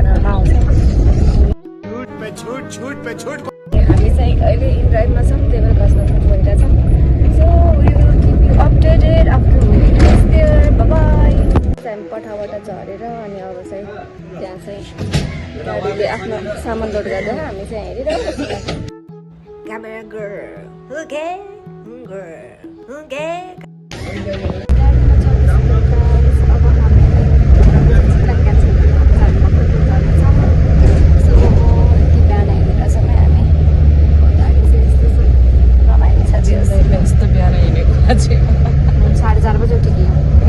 च्यानलमा आउँछ। हामी चाहिँ अहिले इन्ड्राइभमा छौँ, त्यही भएर कसमा फोटो भइरहेछ। So we will keep you updated after we reach there. Bye bye. हामी पठाबाट झरेर अनि अब चाहिँ त्यहाँ चाहिँ गाडीले आफ्नो सामान लोड गर्दैन, हामी चाहिँ हेरिरहेको छौँ। क्यामेरा गर्ल हुगे हुगे हुगे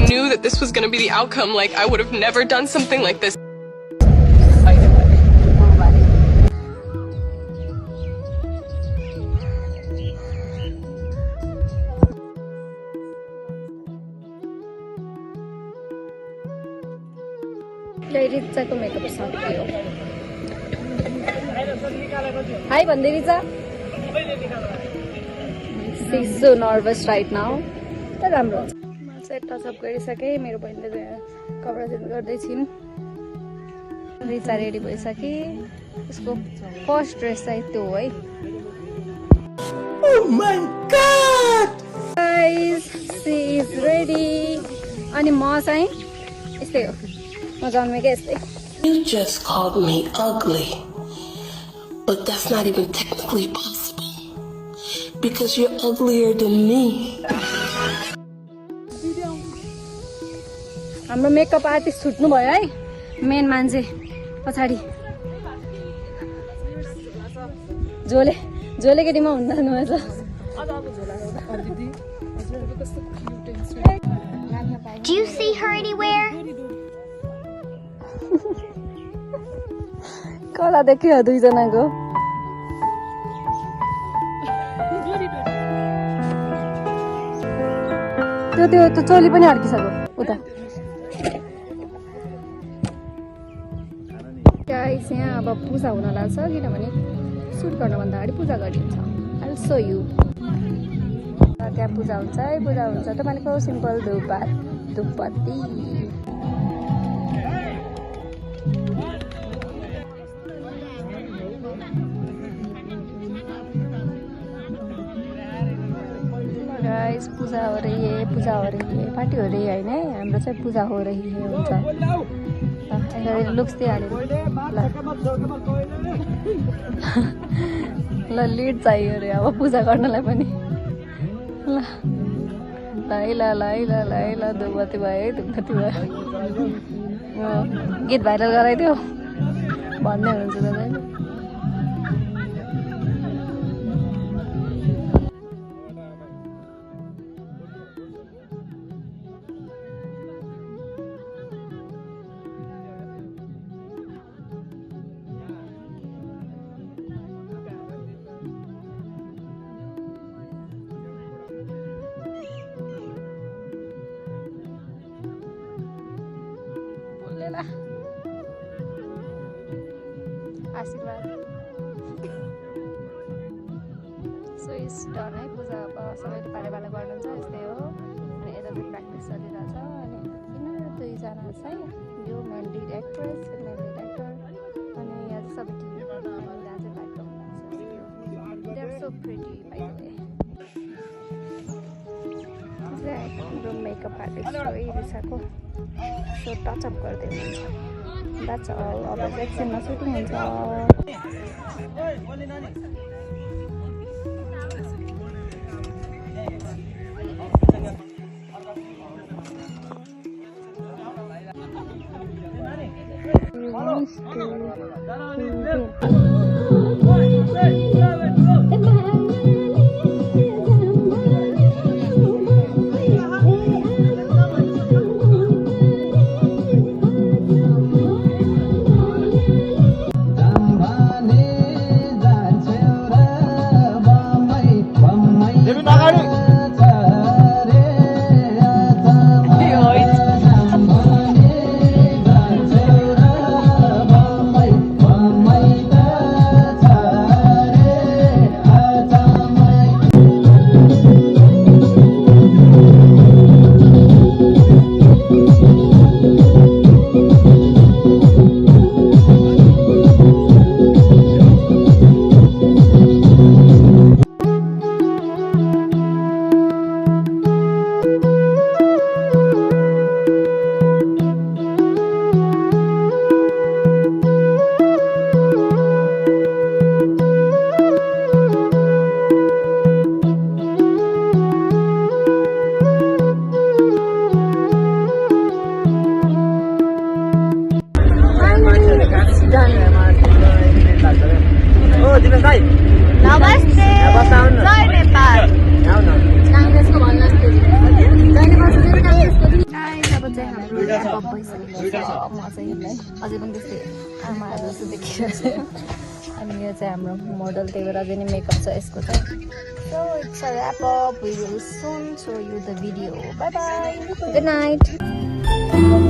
Knew that this was going to be the outcome. Like, I would have never done something like this. रिचाको मेकअप सक्यो। हाई भन्दै Richa. She is so nervous right now. त राम्रो हुन्छ। म चाहिँ टचअप गरिसकेँ, मेरो बहिनीले कपडा चेन्ज गर्दैछिन्। रिचा रेडी भइसके, उसको फर्स्ट ड्रेस चाहिँ त्यो हो है। Oh my God! Guys, she is ready. अनि म चाहिँ यस्तै हो, म जन्मेकै यस्तै। You just called me ugly, but that's not even technically possible because you're uglier than me. हाम्रो मेकअप आर्टिस्ट छुट्नु भयो है, मेन मान्छे पछाडि झोले झोले केटीमा हुँदा हुनुहुन्छ। Do you see her anywhere? कला देखियो दुईजनाको। त्यो चोली पनि अड्किसक्यो उता। गाइस यहाँ अब पूजा हुन लाग्छ, किनभने सुट गर्नुभन्दा अगाडि पूजा गरिन्छ। I will so you. त्यहाँ पूजा हुन्छ है, पूजा हुन्छ त भनेको सिम्पल धुपबत्ती। गाइस पूजा हो रही है, पूजा हो रही है, पार्टी हो रही है होइन, हाम्रो चाहिँ पूजा हो रही है हुन्छ। लुक्स दिइहाल्यो ल लिड चाहियो अरे अब पूजा गर्नलाई पनि। ल ल धुपबत्ती भयो है, धुपबत्ती भयो। गीत भाइरल गराइदियो भन्ने हुन्छ दादा। आशीर्वाद। सो इज डन है पूजा। अब सबैले पारेपाला गर्नुहुन्छ यस्तै हो। अनि यता चाहिँ प्र्याक्टिस चलिरहेछ। अनि यिनीहरू दुईजना चाहिँ यो main lead actress, main lead actor, अनि यहाँ चाहिँ सबै टिभी त्यहाँ चाहिँ ब्याकग्राउन्ड लाग्छ। They are so pretty by the way. हाम्रो मेकअप आर्टिस्ट हो रिसाको। सो टचअप गर्दै हुनुहुन्छ। That's all. अब एकछिनमा सुटिङ हुन्छ। नमस्ते जय नेपाल काङ्ग्रेसको भन्नुहोस् अब चाहिँ हाम्रो एप भइसकेको छ म चाहिँ अझै पनि त्यस्तै आमाहरू जस्तो देखिरहेको छ अनि यो चाहिँ हाम्रो मोडल त्यही भएर अझै नै मेकअप छ यसको चाहिँ so it's a wrap up we will soon show you the video bye bye good night